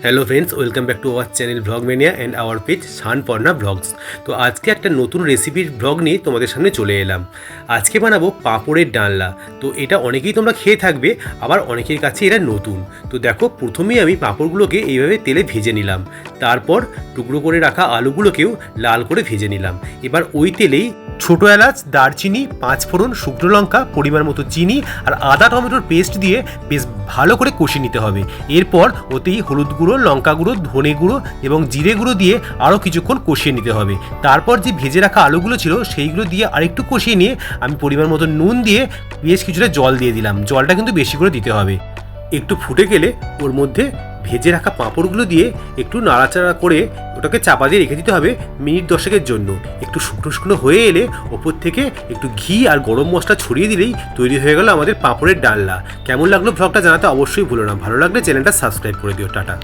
Hello friends, welcome back to our channel vlog mania and our page Shanparna blogs. তো আজকে একটা নতুন রেসিপির ভ্লগ নিয়ে তোমাদের সামনে চলে এলাম। আজকে বানাবো পাঁপড়ের ডালনা। তো এটা অনেকেই তোমরা খেয়ে থাকবে, আবার অনেকের কাছে এটা নতুন। তো দেখো, প্রথমেই আমি পাঁপড়গুলোকে এইভাবে তেলে ভেজে নিলাম। তারপর টুকরো করে রাখা আলুগুলোকেও লাল করে ভেজে নিলাম। এবার ওই তেলেই ছোটো এলাচ, দারচিনি, 5 ফোড়ন, শুকনো লঙ্কা, পরিমাণ মতো চিনি আর আদা টমেটোর পেস্ট দিয়ে বেশ ভালো করে কষিয়ে নিতে হবে। এরপর ওতেই হলুদ গুঁড়ো, লঙ্কা গুঁড়ো, ধনে গুঁড়ো এবং জিরে গুঁড়ো দিয়ে আরও কিছুক্ষণ কষিয়ে নিতে হবে। তারপর যে ভেজে রাখা আলুগুলো ছিল সেইগুলো দিয়ে আরেকটু কষিয়ে নিয়ে আমি পরিমাণ মতো নুন দিয়ে বেশ কিছুটা জল দিয়ে দিলাম। জলটা কিন্তু বেশি করে দিতে হবে। একটু ফুটে গেলে ওর মধ্যে ভেজে রাখা পাঁপড়গুলো দিয়ে একটু নাড়াচাড়া করে ওটাকে চাপা দিয়ে রেখে দিতে হবে মিনিট 10 জন্য। একটু শুকনো শুকনো হয়ে এলে ওপর থেকে একটু ঘি আর গরম মশলা ছড়িয়ে দিলেই তৈরি হয়ে গেল আমাদের পাঁপড়ের ডালনা। কেমন লাগলো ভ্লগটা জানাতে অবশ্যই ভুলো না। ভালো লাগলে চ্যানেলটা সাবস্ক্রাইব করে দিও। টাটা।